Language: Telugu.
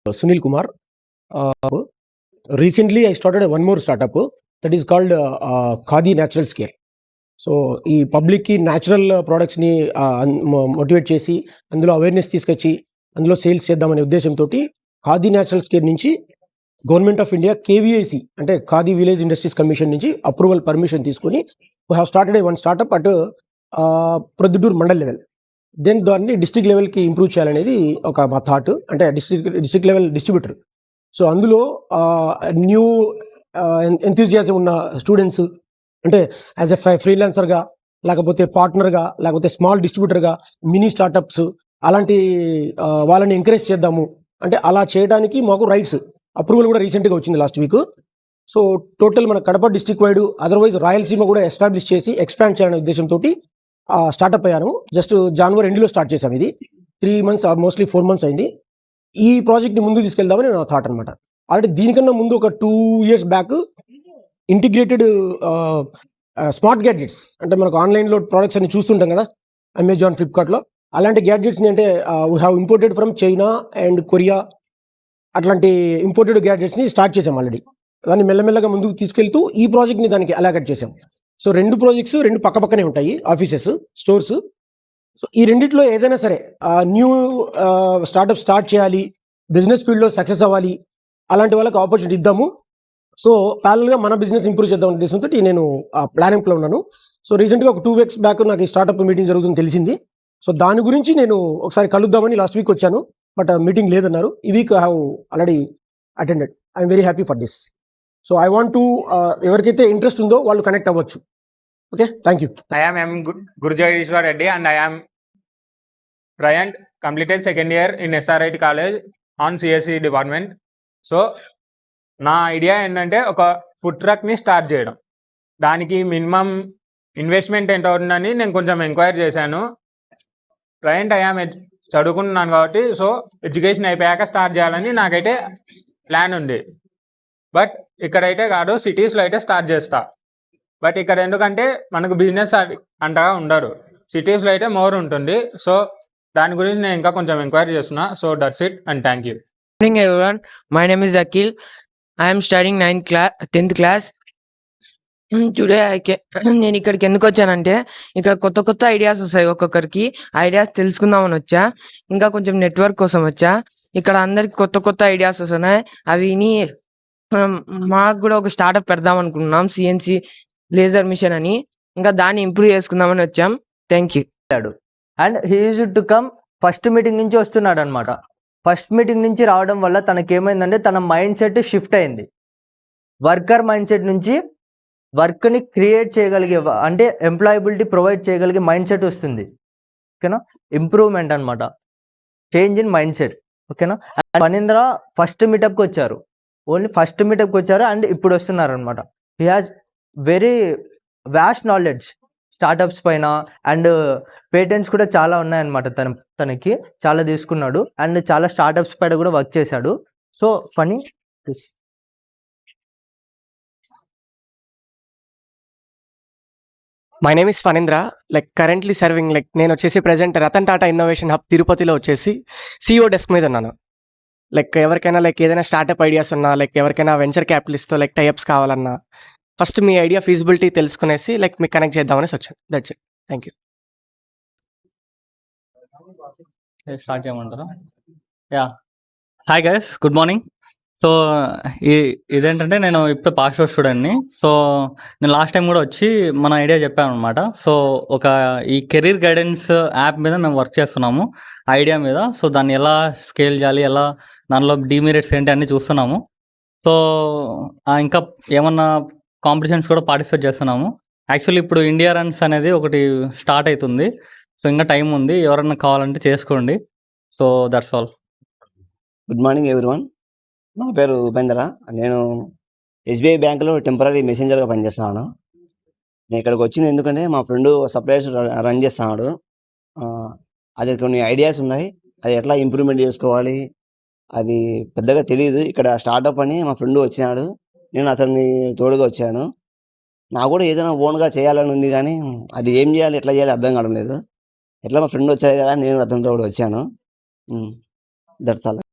Sunil Kumar. Recently, I started one more startup that is called Khadi Natural Scale. So ఈ పబ్లిక్కి న్యాచురల్ ప్రోడక్ట్స్ని మోటివేట్ చేసి అందులో అవేర్నెస్ తీసుకొచ్చి అందులో సేల్స్ చేద్దామనే ఉద్దేశంతో ఖాదీ న్యాచురల్ స్కేర్ నుంచి గవర్నమెంట్ ఆఫ్ ఇండియా కేవీఐసి అంటే ఖాదీ విలేజ్ ఇండస్ట్రీస్ కమిషన్ నుంచి అప్రూవల్ పర్మిషన్ తీసుకొని we have started one startup at Proddatur mandal level. Then దాన్ని డిస్ట్రిక్ట్ లెవెల్కి ఇంప్రూవ్ చేయాలనేది ఒక మా థాట్, అంటే డిస్ట్రిక్ట్ లెవెల్ డిస్ట్రిబ్యూటర్. సో అందులో న్యూ ఎంథ్యూజియాజం ఉన్న స్టూడెంట్స్, అంటే యాజ్ ఎ ఫ్రీలాన్సర్గా, లేకపోతే పార్ట్నర్గా, లేకపోతే స్మాల్ డిస్ట్రిబ్యూటర్గా, మినీ స్టార్టప్స్ అలాంటి వాళ్ళని ఎంకరేజ్ చేద్దాము అంటే అలా చేయడానికి మాకు రైట్స్ అప్రూవల్ కూడా రీసెంట్గా వచ్చింది లాస్ట్ వీక్. సో టోటల్ మన Kadapa district wide, otherwise Rayalaseema కూడా ఎస్టాబ్లిష్ చేసి ఎక్స్పాండ్ చేయాలనే ఉద్దేశంతో స్టార్ట్అప్ అయ్యాను. జస్ట్ జనవరి ఎండ్లో స్టార్ట్ చేశాను. ఇది 3 months మోస్ట్లీ 4 months అయింది. ఈ ప్రాజెక్ట్ని ముందు తీసుకెళ్దామని నా థాట్ అనమాట. ఆల్రెడీ దీనికన్నా ముందు ఒక 2 years back integrated smart gadgets, అంటే మనకు ఆన్లైన్లో ప్రోడక్ట్స్ అన్ని చూస్తుంటాం కదా, అమెజాన్, ఫ్లిప్కార్ట్లో, అలాంటి గ్యాడ్జెట్స్ని అంటే we have imported from China and Korea, అట్లాంటి ఇంపోర్టెడ్ గ్యాడ్జెట్స్ని స్టార్ట్ చేసాం ఆల్రెడీ. దాన్ని మెల్లమెల్లగా ముందుకు తీసుకెళ్తూ ఈ ప్రాజెక్ట్ని దానికి అలాగట్ చేసాం. సో 2 ప్రాజెక్ట్స్ 2 పక్కపక్కనే ఉంటాయి, ఆఫీసెస్, స్టోర్స్. సో ఈ రెండిట్లో ఏదైనా సరే న్యూ స్టార్ట్అప్ స్టార్ట్ చేయాలి, బిజినెస్ ఫీల్డ్లో సక్సెస్ అవ్వాలి, అలాంటి వాళ్ళకి ఆపర్చునిటీ ఇద్దాము. సో ప్యారల్గా మన బిజినెస్ ఇంప్రూవ్ చేద్దాం ఉద్దేశంతో నేను ప్లానింగ్లో ఉన్నాను. సో రీసెంట్గా ఒక 2 weeks బ్యాక్ నాకు ఈ స్టార్ట్అప్ మీటింగ్ జరుగుతుందని తెలిసింది. సో దాని గురించి నేను ఒకసారి కలుద్దామని లాస్ట్ వీక్ వచ్చాను, బట్ మీటింగ్ లేదన్నారు. ఈ week I have already attended. I'm very happy for this. So I want to ఎవరికైతే ఇంట్రెస్ట్ ఉందో వాళ్ళు కనెక్ట్ అవ్వచ్చు. Okay, thank you. I am M. Gurujagdishwar Reddy and I am Bryant, completed 2nd year in SRIT college on CSE department. So నా ఐడియా ఏంటంటే ఒక ఫుడ్ ట్రక్ని స్టార్ట్ చేయడం. దానికి మినిమం ఇన్వెస్ట్మెంట్ ఎంత అవుతుందని నేను కొంచెం ఎంక్వైరీ చేశాను. ప్రజెంట్ ఐఆమ్ చదువుకుంటున్నాను కాబట్టి, సో ఎడ్యుకేషన్ అయిపోయాక స్టార్ట్ చేయాలని నాకైతే ప్లాన్ ఉంది. బట్ ఇక్కడైతే కాదు, సిటీస్లో అయితే స్టార్ట్ చేస్తా. బట్ ఇక్కడ ఎందుకంటే మనకు బిజినెస్ అంతగా ఉండదు, సిటీస్లో అయితే మోర్ ఉంటుంది. సో దాని గురించి నేను ఇంకా కొంచెం ఎంక్వైరీ చేస్తున్నా. So that's it and thank you. Good morning everyone. My name is Akil. I am studying 10th class. Today నేను ఇక్కడికి ఎందుకు వచ్చానంటే, ఇక్కడ కొత్త కొత్త ఐడియాస్ వస్తాయి, ఒక్కొక్కరికి ఐడియాస్ తెలుసుకుందామని వచ్చా. ఇంకా కొంచెం నెట్వర్క్ కోసం వచ్చా. ఇక్కడ అందరికి కొత్త కొత్త ఐడియాస్ వస్తున్నాయి. అవి మాకు కూడా ఒక స్టార్ట్అప్ పెడదాం అనుకుంటున్నాం, సిఎన్సి లేజర్ మిషన్ అని. ఇంకా దాన్ని ఇంప్రూవ్ చేసుకుందామని వచ్చాం. Thank you. And he use to come first meeting నుంచి వస్తున్నాడు అనమాట. ఫస్ట్ మీటింగ్ నుంచి రావడం వల్ల తనకేమైందంటే తన మైండ్ సెట్ షిఫ్ట్ అయింది. వర్కర్ మైండ్ సెట్ నుంచి వర్క్ని క్రియేట్ చేయగలిగే, అంటే ఎంప్లాయబిలిటీ ప్రొవైడ్ చేయగలిగే మైండ్ సెట్ వస్తుంది. ఓకేనా, ఇంప్రూవ్మెంట్ అనమాట, చేంజ్ ఇన్ మైండ్ సెట్. ఓకేనా. ఫణీంద్ర ఫస్ట్ మీటప్కి వచ్చారు, ఓన్లీ ఫస్ట్ మీటప్కి వచ్చారు అండ్ ఇప్పుడు వస్తున్నారు అనమాట. He has very vast knowledge startups పైన, అండ్ పేటెంట్స్ కూడా చాలా ఉన్నాయన్నమాట. తనకి చాలా తీసుకున్నాడు అండ్ చాలా స్టార్టప్స్ పైన కూడా వర్క్ చేశాడు. So Phani, please. My name is Phanindra. Currently serving నేను వచ్చేసి present Ratan Tata innovation hub తిరుపతిలో వచ్చేసి CEO డెస్క్ మీద ఉన్నాను. ఎవరికైనా ఏదైనా స్టార్టప్ ఐడియాస్ ఉన్నా, ఎవరికైనా వెంచర్ క్యాపిటలిస్ట్తో టైఅప్స్ కావాలన్నా, ఫస్ట్ మీ ఐడియా ఫీజిబిలిటీ తెలుసుకునేసి మీకు కనెక్ట్ చేద్దామనేసి వచ్చాను. That's it. Thank you. Start చేయమంటారా? Yeah, hi guys, good morning. So ఇదేంటంటే నేను ఇప్పుడు పాస్ట్ స్టూడెంట్ని. సో నేను లాస్ట్ టైం కూడా వచ్చి మన ఐడియా చెప్పాను అనమాట. సో ఈ కెరీర్ గైడెన్స్ యాప్ మీద మేము వర్క్ చేస్తున్నాము, ఐడియా మీద. సో దాన్ని ఎలా స్కేల్ చేయాలి, ఎలా దానిలో డిమెరిట్స్ ఏంటి అన్నీ చూస్తున్నాము. సో ఇంకా ఏమన్నా కాంపిటీషన్స్ కూడా పార్టిసిపేట్ చేస్తున్నాము. యాక్చువల్లీ ఇప్పుడు ఇండియా రన్స్ అనేది ఒకటి స్టార్ట్ అవుతుంది. సో ఇంకా టైం ఉంది, ఎవరన్నా కావాలంటే చేసుకోండి. So that's all. Good morning everyone. నా పేరు ఉపేంద్ర. నేను SBI బ్యాంకులో టెంపరీ మెసెంజర్గా పనిచేస్తున్నాను. నేను ఇక్కడికి వచ్చింది ఎందుకంటే మా ఫ్రెండ్ సప్లయర్స్ రన్ చేస్తున్నాడు. అది కొన్ని ఐడియాస్ ఉన్నాయి, అది ఎట్లా ఇంప్రూవ్మెంట్ చేసుకోవాలి అది పెద్దగా తెలియదు. ఇక్కడ స్టార్టప్ అని మా ఫ్రెండ్ వచ్చినాడు, నేను అతన్ని తోడుగా వచ్చాను. నాకు కూడా ఏదైనా ఓన్గా చేయాలని ఉంది, కానీ అది ఏం చేయాలి, ఎట్లా చేయాలి అర్థం కావడం లేదు. ఎట్లా మా ఫ్రెండ్ వచ్చాడు కదా, నేను అతనితో కూడా వచ్చాను. That's all.